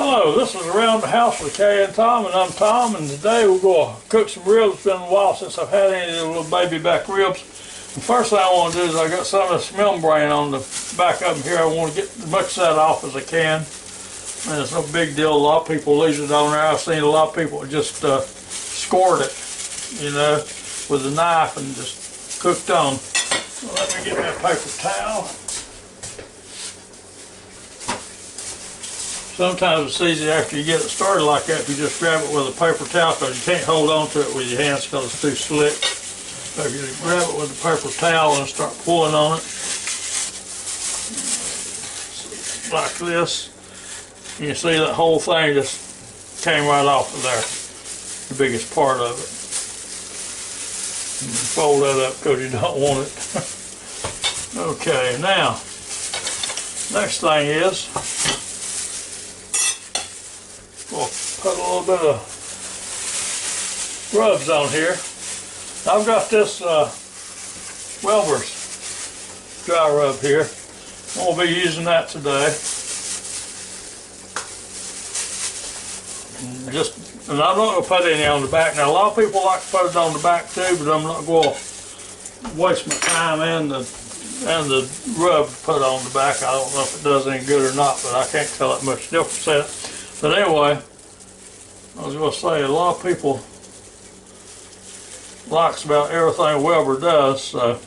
Hello, this is Around the House with Kay and Tom, and I'm Tom, and today we're going to cook some ribs. It's been a while since I've had any of the little baby back ribs. The first thing I want to do is I got some of this membrane on the back of them here. I want to get as much of that off as I can. And it's no big deal. A lot of people leave it on there. I've seen a lot of people just scored it, you know, with a knife and just cooked on. So let me get my paper towel. Sometimes it's easy after you get it started like that if you just grab it with a paper towel, because you can't hold on to it with your hands because it's too slick. So if you grab it with a paper towel and start pulling on it like this, you see that whole thing just came right off of there, the biggest part of it. And fold that up because you don't want it. Okay, now next thing is we'll put a little bit of rubs on here. I've got this Welber's dry rub here. I'll be using that today. And I'm not going to put any on the back. Now a lot of people like to put it on the back too, but I'm not going to waste my time and the rub to put on the back. I don't know if it does any good or not, but I can't tell that much difference in it. But anyway, I was going to say a lot of people likes about everything Weber does, so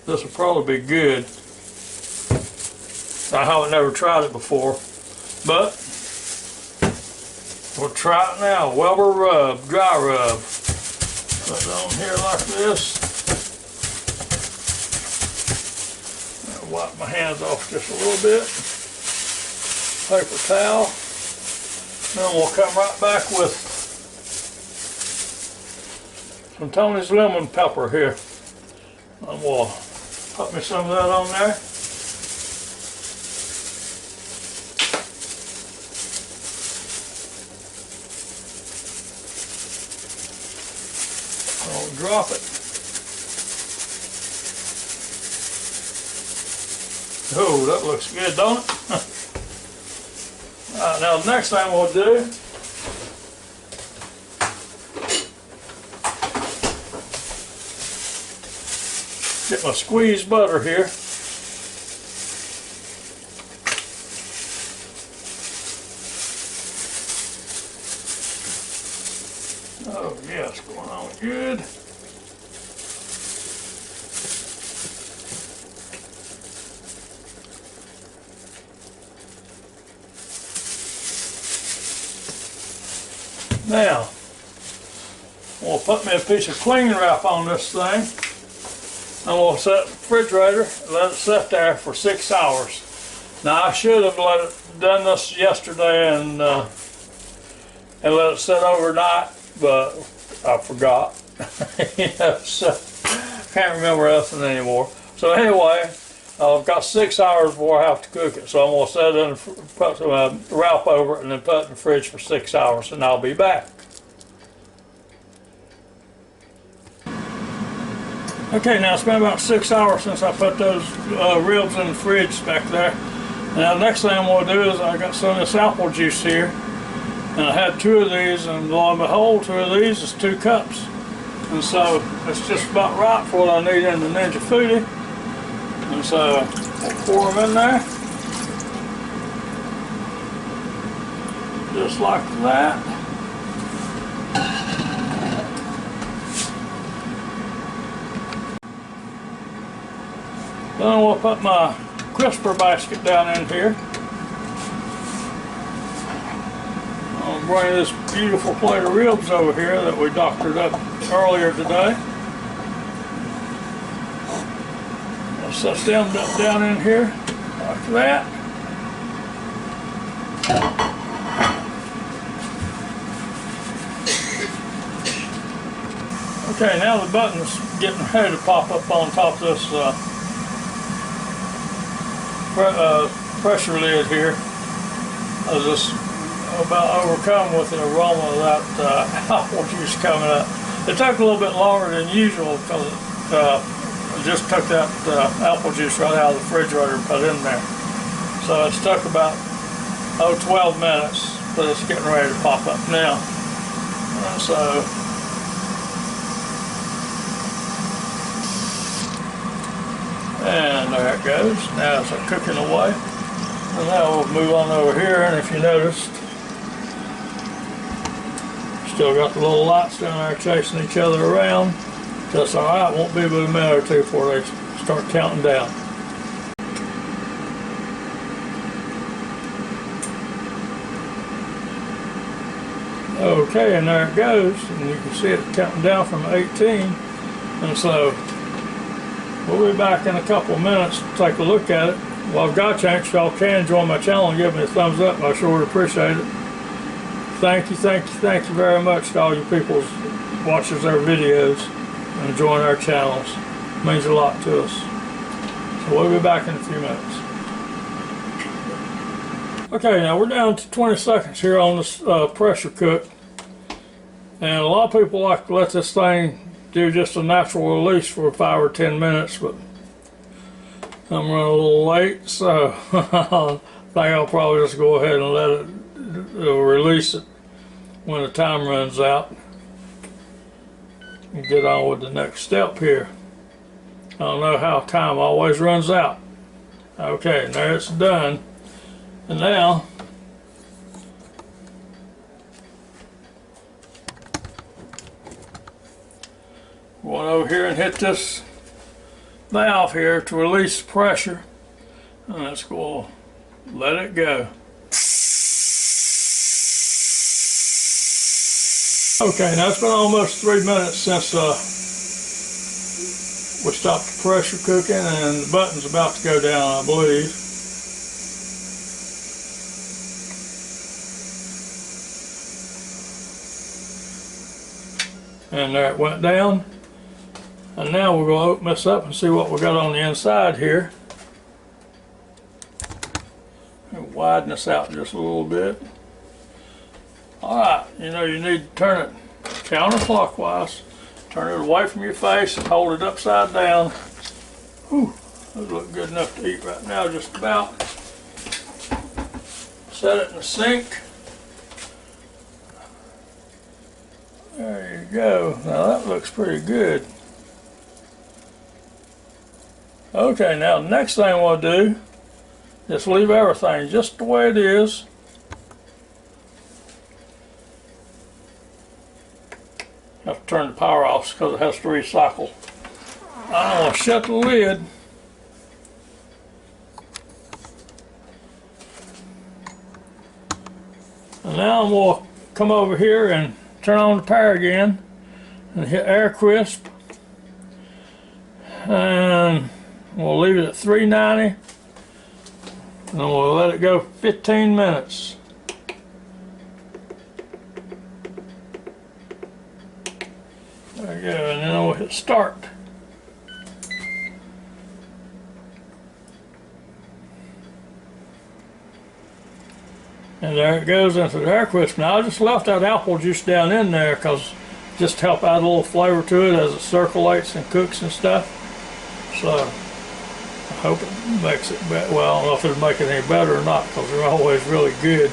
this will probably be good. I haven't never tried it before, but we'll try it now. Weber rub, dry rub. Put it on here like this. I'll wipe my hands off just a little bit. Paper towel. Then we'll come right back with some Tony's lemon pepper here. And we'll put me some of that on there. I'll drop it. Oh, that looks good, don't it? Alright, now the next thing we'll do get my squeezed butter here. Oh yes, going on good. Now, we'll put me a piece of cling wrap on this thing, and we'll set it in the refrigerator and let it sit there for 6 hours. Now, I should have done this yesterday and let it sit overnight, but I forgot. You know, so can't remember nothing anymore. So anyway, I've got 6 hours before I have to cook it, so I'm going to set it in, put some wrap over it, and then put it in the fridge for 6 hours, and I'll be back. Okay, now it's been about 6 hours since I put those ribs in the fridge back there. Now the next thing I'm going to do is I got some of this apple juice here, and I had 2 of these, and lo and behold, 2 of these is 2 cups. And so it's just about right for what I need in the Ninja FOODi. And so we'll pour them in there, just like that. Then we'll put my crisper basket down in here. I'll bring this beautiful plate of ribs over here that we doctored up earlier today. Set them down in here like that. Okay, now the button's getting ready to pop up on top of this pressure lid here. I was just about overcome with the aroma of that apple juice coming up. It took a little bit longer than usual because I just took that apple juice right out of the refrigerator and put it in there. So it's took about 12 minutes, but it's getting ready to pop up now. And so, and there it goes. Now it's cooking away. And now we'll move on over here, and if you noticed, still got the little lights down there chasing each other around. That's alright, won't be but a minute or two before they start counting down. Okay, and there it goes, and you can see it counting down from 18. And so we'll be back in a couple of minutes to take a look at it. Well, I've got a chance, y'all can join my channel and give me a thumbs up. I sure would appreciate it. Thank you very much to all you people who watches our videos and join our channels. It means a lot to us. So we'll be back in a few minutes. Okay, now we're down to 20 seconds here on this pressure cook. And a lot of people like to let this thing do just a natural release for 5 or 10 minutes, but I'm running a little late, so I think I'll probably just go ahead and let it release it when the time runs out and get on with the next step here. I don't know how time always runs out. Okay, and there it's done. And now going over here and hit this valve here to release pressure, and let's go let it go. Okay, now it's been almost 3 minutes since we stopped the pressure cooking, and the button's about to go down, I believe. And there it went down. And now we're going to open this up and see what we got on the inside here. And widen this out just a little bit. Alright, you know you need to turn it counterclockwise. Turn it away from your face and hold it upside down. Whew, those look good enough to eat right now, just about. Set it in the sink. There you go. Now that looks pretty good. Okay, now the next thing we'll do, just leave everything just the way it is. Have to turn the power off because it has to recycle. I'm going to shut the lid. And now I'm going to come over here and turn on the power again and hit air crisp. And we'll leave it at 390. And we'll let it go 15 minutes. There we go, and then we'll hit start. And there it goes into the air crisp. Now I just left that apple juice down in there because just to help add a little flavor to it as it circulates and cooks and stuff. So I hope it makes it better. Well, I don't know if it'll make it any better or not because they're always really good.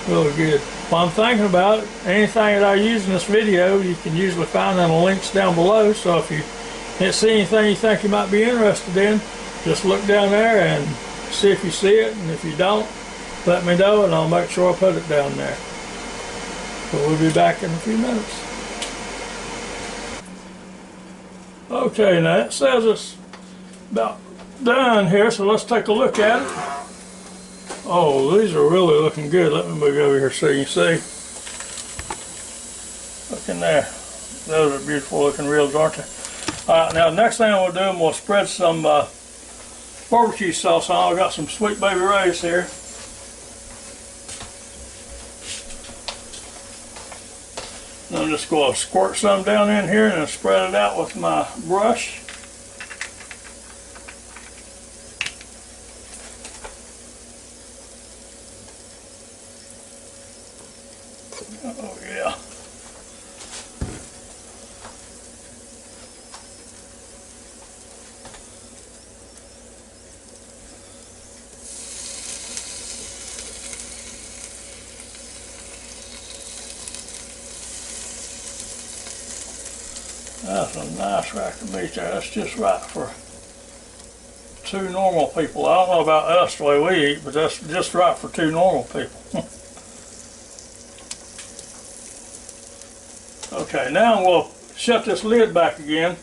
Really good. While I'm thinking about it, anything that I use in this video, you can usually find in the links down below. So if you can't see anything you think you might be interested in, just look down there and see if you see it. And if you don't, let me know and I'll make sure I put it down there. So we'll be back in a few minutes. Okay, now it says it's about done here, so let's take a look at it. Oh, these are really looking good. Let me move over here so you can see. Look in there. Those are beautiful looking reels, aren't they? Alright, now the next thing we'll do, we'll spread some barbecue sauce on. I've got some Sweet Baby Ray's here. And I'm just going to squirt some down in here and then spread it out with my brush. Oh yeah. That's a nice rack of meat there. That's just right for 2 normal people. I don't know about us the way we eat, but that's just right for 2 normal people. Okay, now we'll shut this lid back again.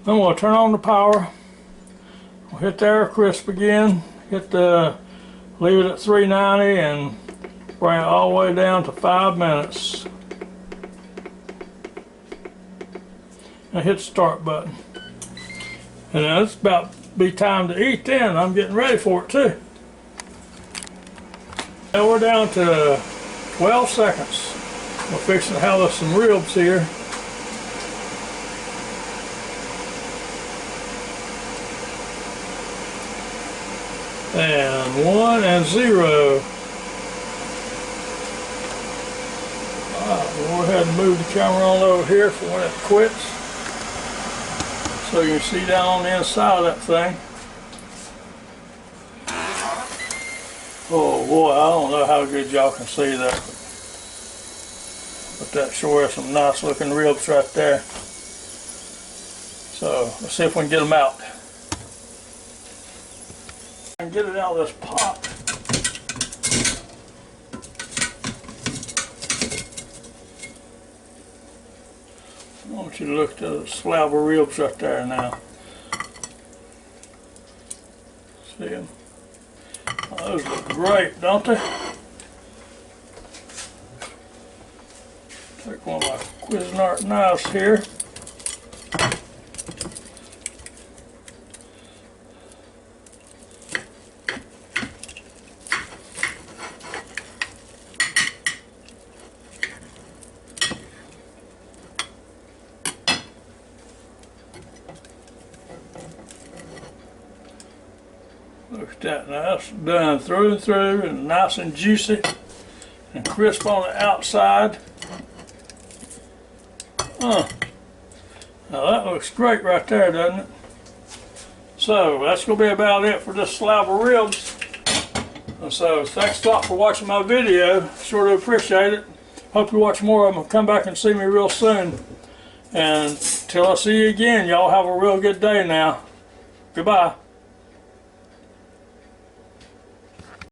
Then we'll turn on the power. We'll hit the air crisp again. Leave it at 390 and bring it all the way down to 5 minutes. And hit the start button. And then it's about be time to eat then. I'm getting ready for it too. Now we're down to 12 seconds. We're fixing to have us some ribs here. And 1 and 0. Alright, we'll go ahead and move the camera on over here for when it quits. So you can see down on the inside of that thing. Oh boy, I don't know how good y'all can see that. But that sure is some nice looking ribs right there. So let's see if we can get them out. And get it out of this pot. I want you to look at the slab of ribs right there now. See them? Oh, those look great, don't they? Take one of my Cuisinart knives here. Look at that, now that's done through and through and nice and juicy and crisp on the outside. Now that looks great right there, doesn't it? So that's going to be about it for this slab of ribs. And so thanks a lot for watching my video. Sure do appreciate it. Hope you watch more of them. Come back and see me real soon. And till I see you again, y'all have a real good day now. Goodbye.